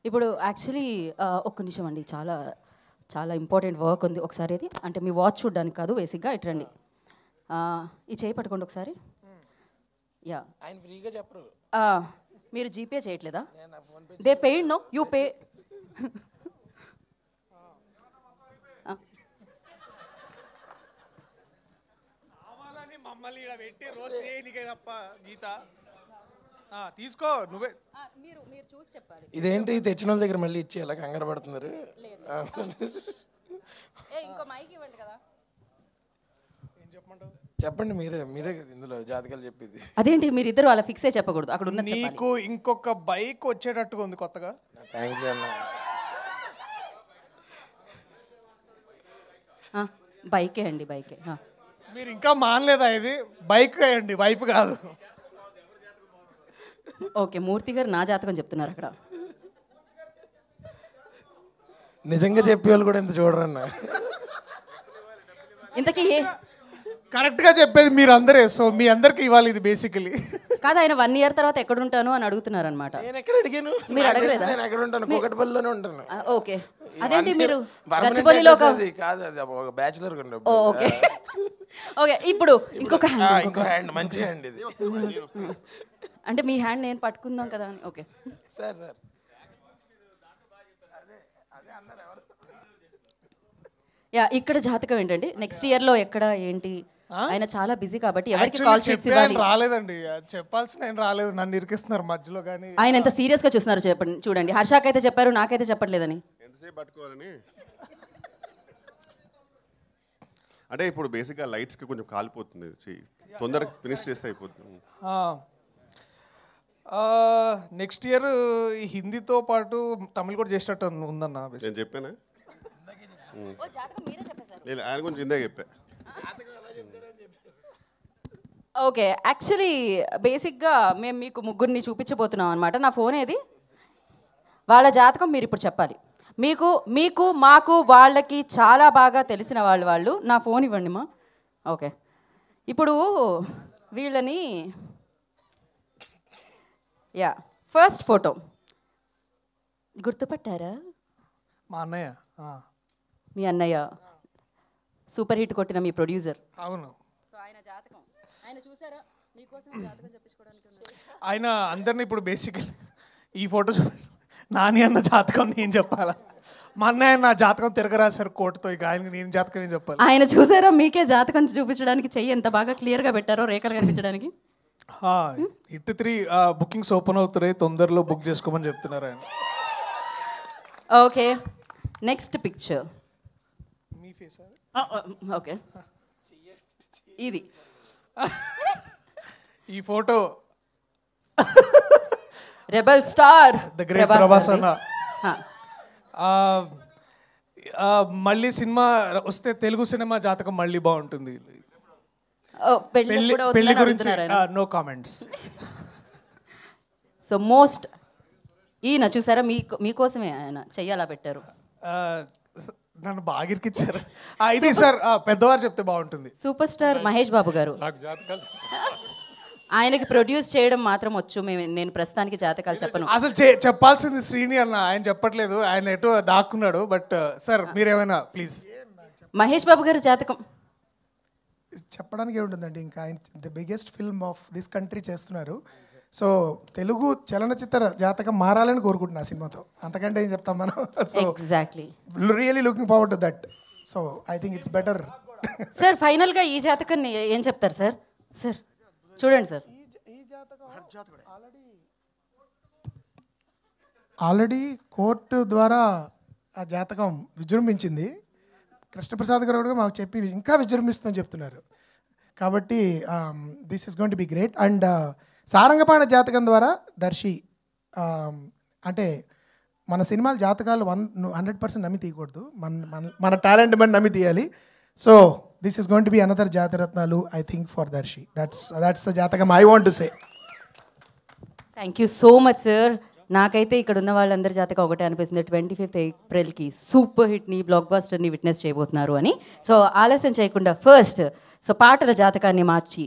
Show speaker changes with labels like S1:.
S1: ఇప్పుడు యాక్చువల్లీ ఒక్క నిమిషం అండి, చాలా చాలా ఇంపార్టెంట్ వర్క్ ఉంది. ఒకసారి ఇది అంటే మీ వాచ్ చూడడానికి కాదు, బేసిక్గా ఇటు రండి. ఈ చేయి పట్టుకోండి ఒకసారి. యా,
S2: ఆయన ఫ్రీగా చెప్పరు.
S1: మీరు జీపే చేయట్లేదా? They paid no you pay.
S3: మమ్మల్ని ఇక్కడ పెట్టి రోస్ట్ చేయనికే తప్ప గీత తీసుకో నువ్వే.
S1: మీరు చూసి చెప్పాలి.
S2: ఇదేంటి తెచ్చిన వాళ్ళ దగ్గర మళ్ళీ ఇచ్చి ఎలా కంగారు పడుతున్నారు?
S1: ఇంకో మైక్ ఇవ్వండి కదా.
S3: ఏం చెప్పమంటావు?
S2: చెప్పండి, మీరే ఇందులో జాతకాలు చెప్పేది.
S1: అదేంటి మీరు ఇద్దరు అలా ఫిక్సే చెప్పకూడదు, అక్కడ ఉన్న
S3: నీకు ఇంకొక బైక్ వచ్చేటట్టుగా ఉంది కొత్తగా.
S2: థ్యాంక్ యూ అన్న.
S1: బైకే అండి, బైకే.
S3: మీరు ఇంకా మానలేదా? ఇది బైక్ అండి, వైఫ్ కాదు.
S1: ఓకే, మూర్తి గారు నా జాతకం చెప్తున్నారు అక్కడ.
S2: నిజంగా చెప్పేవాళ్ళు కూడా ఇంత చూడరన్న.
S1: ఇంతకీ
S3: కరెక్ట్గా చెప్పేది మీరు అందరే. సో మీ అందరికి ఇవ్వాలి ఇది బేసికలీ.
S1: కాదు, ఆయన 1 year తర్వాత ఎక్కడ ఉంటాను అని అడుగుతున్నారు అనమాట.
S2: నేను ఎక్కడ అడిగాను?
S1: మీరు అడగలేదా?
S2: నేను ఎక్కడ ఉంటాను? కూకట్పల్లిలోనే ఉంటాను.
S1: ఓకే, అదేంటి మీరు గచ్చిబౌలిలో
S2: కాదు, అది ఒక బ్యాచులర్.
S1: Okay okay. ఇప్పుడు ఇంకొక
S2: హ్యాండ్, మంచి హ్యాండ్ ఇది.
S1: అంటే మీ హ్యాండ్ నేను పట్టుకుందాం కదా అని. Okay
S2: sir.
S1: యా, ఇక్కడ జాతకం ఏంటండి? నెక్స్ట్ ఇయర్లో ఎక్కడ ఏంటి? ఆయన చాలా బిజీ కాబట్టి ఎవరికి కాల్ షీట్స్ ఇవ్వాలి?
S3: రాలేదండి, చెప్పాల్సిన ఆయన రాలేదు, నన్ను ఇరికిస్తున్నారు మధ్యలో. కానీ
S1: ఆయన ఎంత సీరియస్గా చూస్తున్నారు చెప్పండి. చూడండి, హర్షాకైతే చెప్పారు, నాకైతే చెప్పట్లేదని.
S4: ఎంతసేపు పట్టుకోవాలని అంటే ఇప్పుడు బేసిక్గా లైట్స్కి కొంచెం కాలిపోతుంది, తొందరగా ఫినిష్ చేస్తే అయిపోతుంది.
S3: నెక్స్ట్ ఇయర్ హిందీతో పాటు తమిళ్ కూడా చేసేటట్టు ఉందన్న.
S4: నేను చెప్పానా? నేను ఆయన గురించి ఇందాక చెప్పా.
S1: ఓకే, యాక్చువల్లీ బేసిక్గా మేము మీకు ముగ్గురిని చూపించబోతున్నాం అనమాట. నా ఫోన్ ఏది? వాళ్ళ జాతకం మీరు ఇప్పుడు చెప్పాలి. మీకు మాకు వాళ్ళకి చాలా బాగా తెలిసిన వాళ్ళు. నా ఫోన్ ఇవ్వండి మా. ఓకే, ఇప్పుడు వీళ్ళని యా, ఫస్ట్ ఫోటో గుర్తుపట్టారా?
S3: మా అన్నయ్య.
S1: మీ అన్నయ్య సూపర్ హిట్ కొట్టిన మీ ప్రొడ్యూసర్.
S3: అవును.
S1: సో ఆయన జాతకం ఆయన చూసారా? మీకోసం జాతకం చెప్పించుకోవడానికి
S3: ఆయన అందరినీ ఇప్పుడు బేసికలీ ఈ ఫోటో నాని అన్న జాతకం నేను చెప్పాలా? మా అన్నయ్య నా జాతకం తిరగరాశారు కోర్టుతో. ఇక ఆయన నేను జాతకం ఏం చెప్పాలి?
S1: ఆయన చూసారా? మీకే జాతకం చూపించడానికి చెయ్యి ఎంత బాగా క్లియర్గా పెట్టారో, రేఖలు కనిపించడానికి.
S3: హిట్ 3 బుకింగ్స్ ఓపెన్ అవుతున్నాయి, తొందరలో బుక్ చేసుకోమని చెప్తున్నారు ఆయన.
S1: Okay, next picture.
S3: మీ ఫేస్
S1: ఓకే, ఇది
S3: ఈ photo
S1: rebel star
S3: the great Prabhas అన్న. మళ్ళీ సినిమా వస్తే తెలుగు సినిమా జాతకం మళ్ళీ బాగుంటుంది. పెళ్లి గురించి నో కామెంట్స్.
S1: సో మోస్ట్ ఈయన చూసారా? మీకోసమే ఆయన చెయ్యాలా పెట్టారు.
S3: నన్ను బాగా ఇరికిచ్చారు. ఇది సార్ పెద్దవారు చెప్తే బాగుంటుంది.
S1: సూపర్ స్టార్ మహేష్ బాబు గారు. ఆయనకి ప్రొడ్యూస్ చేయడం మాత్రం వచ్చు. నేను ప్రస్తుతానికి జాతకాలు చెప్పను.
S3: అసలు చెప్పాల్సింది శ్రీని అన్న, ఆయన చెప్పట్లేదు, ఆయన ఎటో దాక్కున్నాడు. బట్ సార్ మీరేమైనా ప్లీజ్.
S1: మహేష్ బాబు గారు జాతకం
S5: చెప్పడానికి ఏముంటుందండి, ఇంకా ఆయన the biggest film of this country చేస్తున్నారు. సో తెలుగు చలనచిత్ర జాతకం మారాలని కోరుకుంటున్నా సినిమాతో. అంతకంటే ఏం చెప్తాం మనం. So
S1: exactly,
S5: really looking forward to that. So I think it's better.
S1: Sir ఫైనల్గా ఈ జాతకాన్ని ఏం చెప్తారు సార్? సార్ చూడండి సార్,
S5: ఆల్రెడీ కోర్టు ద్వారా ఆ జాతకం విజృంభించింది. కృష్ణప్రసాద్ గారు కూడా మాకు చెప్పి ఇంకా విజృంభిస్తుందని చెప్తున్నారు. కాబట్టి this is going to be great. And Sarangapani Jathakam ద్వారా దర్శి అంటే మన సినిమాల జాతకాలు 100% నమ్మి తీయకూడదు, మన టాలెంట్ మనం నమ్మి తీయాలి. So this is going to be another Jathi Ratnalu I think for Darshi. That's the jathakam I want to say.
S1: Thank you so much sir. నాకైతే ఇక్కడ ఉన్న వాళ్ళందరి జాతకం ఒకటే అనిపిస్తుంది, 25th ఏప్రిల్కి సూపర్ హిట్ని, బ్లాక్ బస్టర్ని విట్నెస్ చేయబోతున్నారు అని. సో ఆలస్యం చేయకుండా ఫస్ట్ పాటల జాతకాన్ని మార్చి